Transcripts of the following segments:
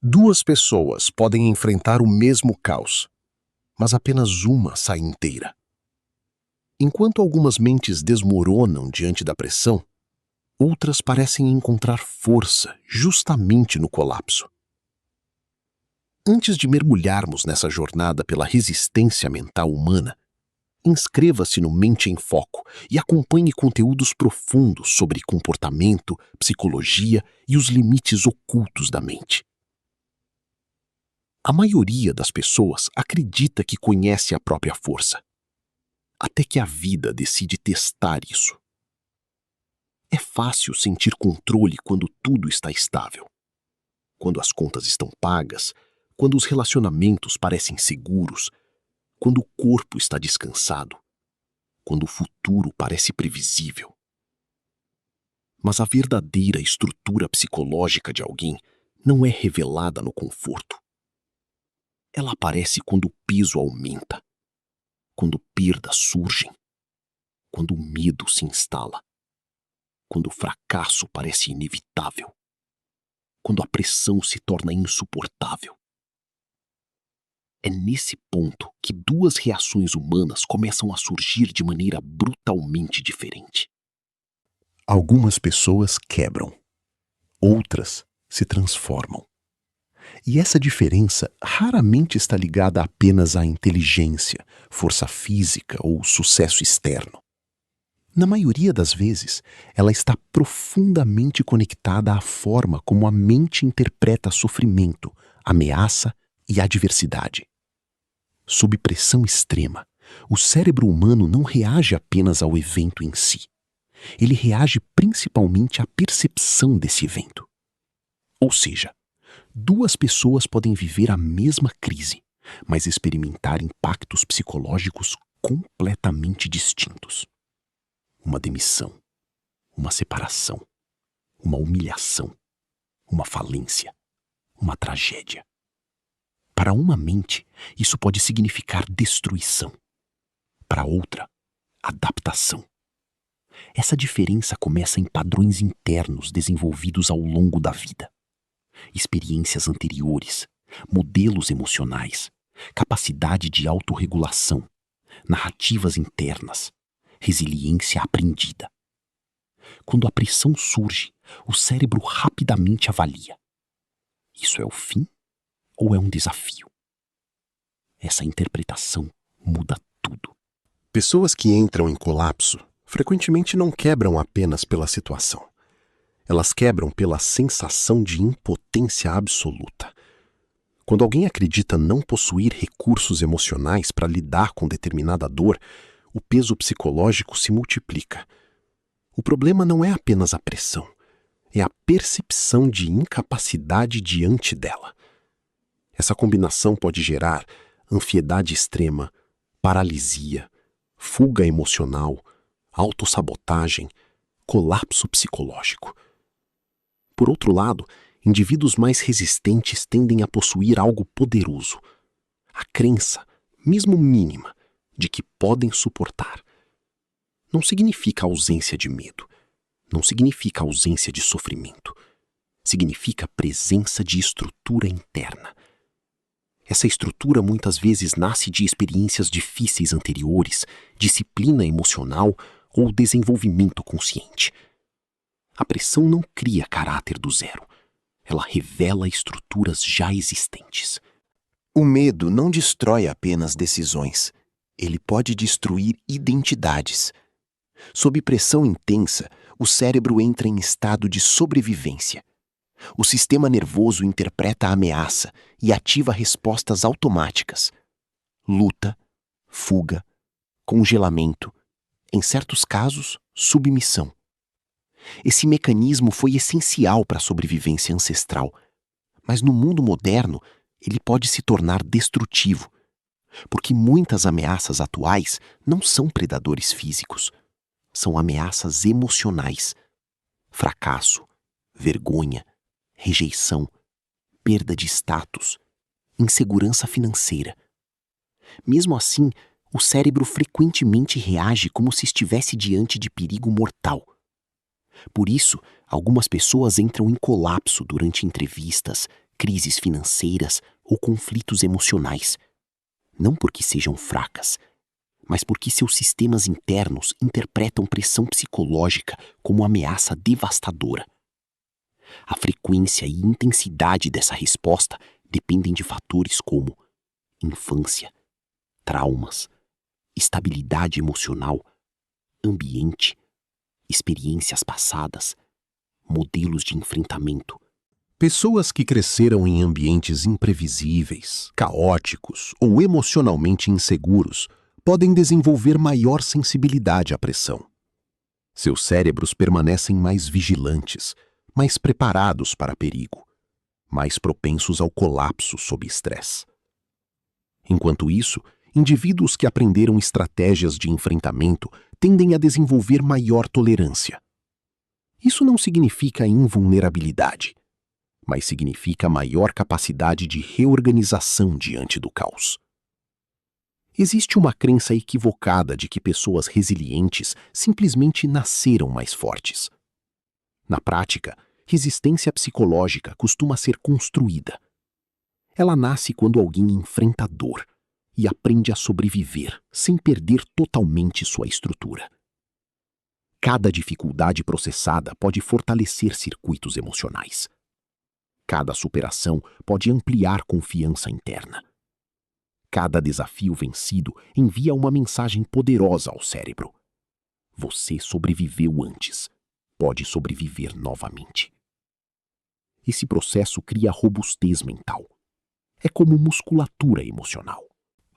Duas pessoas podem enfrentar o mesmo caos, mas apenas uma sai inteira. Enquanto algumas mentes desmoronam diante da pressão, outras parecem encontrar força justamente no colapso. Antes de mergulharmos nessa jornada pela resistência mental humana, inscreva-se no Mente em Foco e acompanhe conteúdos profundos sobre comportamento, psicologia e os limites ocultos da mente. A maioria das pessoas acredita que conhece a própria força, até que a vida decide testar isso. É fácil sentir controle quando tudo está estável, quando as contas estão pagas, quando os relacionamentos parecem seguros, quando o corpo está descansado, quando o futuro parece previsível. Mas a verdadeira estrutura psicológica de alguém não é revelada no conforto. Ela aparece quando o peso aumenta, quando perdas surgem, quando o medo se instala, quando o fracasso parece inevitável, quando a pressão se torna insuportável. É nesse ponto que duas reações humanas começam a surgir de maneira brutalmente diferente. Algumas pessoas quebram, outras se transformam. E essa diferença raramente está ligada apenas à inteligência, força física ou sucesso externo. Na maioria das vezes, ela está profundamente conectada à forma como a mente interpreta sofrimento, ameaça e adversidade. Sob pressão extrema, o cérebro humano não reage apenas ao evento em si. Ele reage principalmente à percepção desse evento. Ou seja, duas pessoas podem viver a mesma crise, mas experimentar impactos psicológicos completamente distintos. Uma demissão, uma separação, uma humilhação, uma falência, uma tragédia. Para uma mente, isso pode significar destruição. Para outra, adaptação. Essa diferença começa em padrões internos desenvolvidos ao longo da vida. Experiências anteriores, modelos emocionais, capacidade de autorregulação, narrativas internas, resiliência aprendida. Quando a pressão surge, o cérebro rapidamente avalia. Isso é o fim ou é um desafio? Essa interpretação muda tudo. Pessoas que entram em colapso frequentemente não quebram apenas pela situação. Elas quebram pela sensação de impotência absoluta. Quando alguém acredita não possuir recursos emocionais para lidar com determinada dor, o peso psicológico se multiplica. O problema não é apenas a pressão, é a percepção de incapacidade diante dela. Essa combinação pode gerar ansiedade extrema, paralisia, fuga emocional, autossabotagem, colapso psicológico. Por outro lado, indivíduos mais resistentes tendem a possuir algo poderoso, a crença, mesmo mínima, de que podem suportar. Não significa ausência de medo, não significa ausência de sofrimento, significa presença de estrutura interna. Essa estrutura muitas vezes nasce de experiências difíceis anteriores, disciplina emocional ou desenvolvimento consciente. A pressão não cria caráter do zero. Ela revela estruturas já existentes. O medo não destrói apenas decisões. Ele pode destruir identidades. Sob pressão intensa, o cérebro entra em estado de sobrevivência. O sistema nervoso interpreta a ameaça e ativa respostas automáticas. Luta, fuga, congelamento, em certos casos, submissão. Esse mecanismo foi essencial para a sobrevivência ancestral, mas no mundo moderno ele pode se tornar destrutivo, porque muitas ameaças atuais não são predadores físicos, são ameaças emocionais. Fracasso, vergonha, rejeição, perda de status, insegurança financeira. Mesmo assim, o cérebro frequentemente reage como se estivesse diante de perigo mortal. Por isso, algumas pessoas entram em colapso durante entrevistas, crises financeiras ou conflitos emocionais, não porque sejam fracas, mas porque seus sistemas internos interpretam pressão psicológica como ameaça devastadora. A frequência e intensidade dessa resposta dependem de fatores como infância, traumas, estabilidade emocional, ambiente, experiências passadas, modelos de enfrentamento. Pessoas que cresceram em ambientes imprevisíveis, caóticos ou emocionalmente inseguros podem desenvolver maior sensibilidade à pressão. Seus cérebros permanecem mais vigilantes, mais preparados para perigo, mais propensos ao colapso sob estresse. Enquanto isso, indivíduos que aprenderam estratégias de enfrentamento tendem a desenvolver maior tolerância. Isso não significa invulnerabilidade, mas significa maior capacidade de reorganização diante do caos. Existe uma crença equivocada de que pessoas resilientes simplesmente nasceram mais fortes. Na prática, resistência psicológica costuma ser construída. Ela nasce quando alguém enfrenta a dor e aprende a sobreviver sem perder totalmente sua estrutura. Cada dificuldade processada pode fortalecer circuitos emocionais. Cada superação pode ampliar confiança interna. Cada desafio vencido envia uma mensagem poderosa ao cérebro. Você sobreviveu antes. Pode sobreviver novamente. Esse processo cria robustez mental. É como musculatura emocional.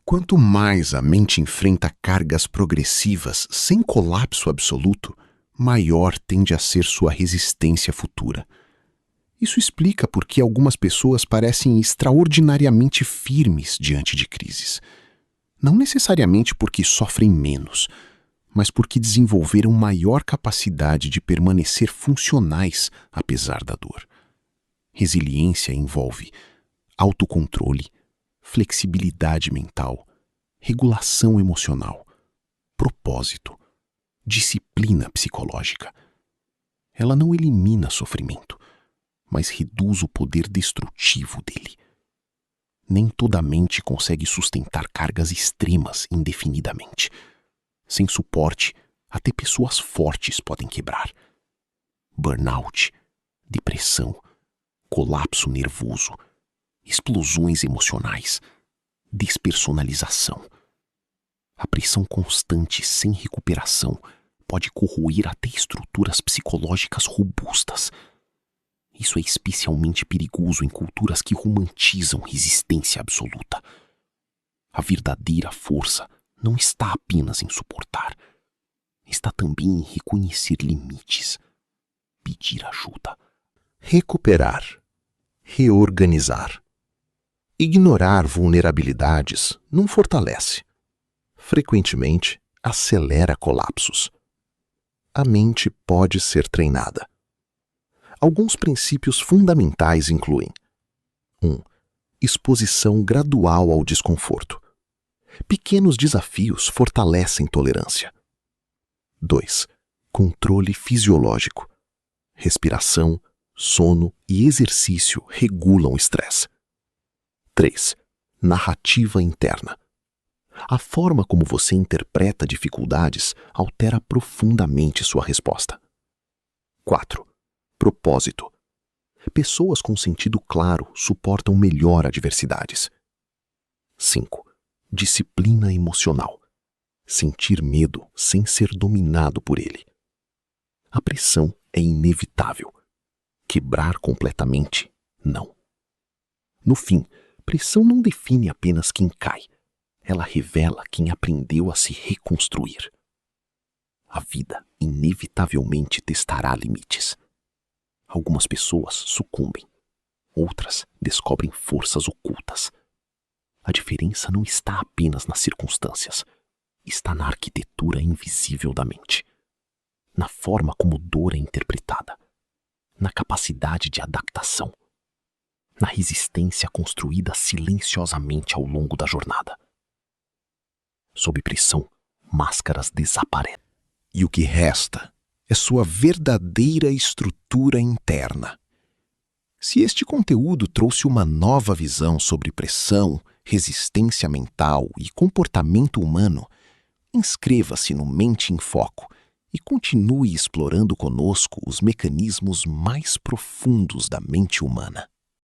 Quanto mais a mente enfrenta cargas progressivas sem colapso absoluto, maior tende a ser sua resistência futura. Isso explica por que algumas pessoas parecem extraordinariamente firmes diante de crises. Não necessariamente porque sofrem menos, mas porque desenvolveram maior capacidade de permanecer funcionais apesar da dor. Resiliência envolve autocontrole, flexibilidade mental, regulação emocional, propósito, disciplina psicológica. Ela não elimina sofrimento, mas reduz o poder destrutivo dele. Nem toda mente consegue sustentar cargas extremas indefinidamente. Sem suporte, até pessoas fortes podem quebrar. Burnout, depressão, colapso nervoso, explosões emocionais, despersonalização. A pressão constante sem recuperação pode corroer até estruturas psicológicas robustas. Isso é especialmente perigoso em culturas que romantizam resistência absoluta. A verdadeira força não está apenas em suportar, está também em reconhecer limites, pedir ajuda. Recuperar, reorganizar. Ignorar vulnerabilidades não fortalece. Frequentemente, acelera colapsos. A mente pode ser treinada. Alguns princípios fundamentais incluem: 1. Exposição gradual ao desconforto. Pequenos desafios fortalecem tolerância. 2. Controle fisiológico. Respiração, sono e exercício regulam o estresse. 3. Narrativa interna. A forma como você interpreta dificuldades altera profundamente sua resposta. 4. Propósito. Pessoas com sentido claro suportam melhor adversidades. 5. Disciplina emocional. Sentir medo sem ser dominado por ele. A pressão é inevitável. Quebrar completamente, não. No fim, pressão não define apenas quem cai. Ela revela quem aprendeu a se reconstruir. A vida inevitavelmente testará limites. Algumas pessoas sucumbem, outras descobrem forças ocultas. A diferença não está apenas nas circunstâncias, está na arquitetura invisível da mente, na forma como dor é interpretada, na capacidade de adaptação, na resistência construída silenciosamente ao longo da jornada. Sob pressão, máscaras desaparecem, e o que resta é sua verdadeira estrutura interna. Se este conteúdo trouxe uma nova visão sobre pressão, resistência mental e comportamento humano, inscreva-se no Mente em Foco e continue explorando conosco os mecanismos mais profundos da mente humana.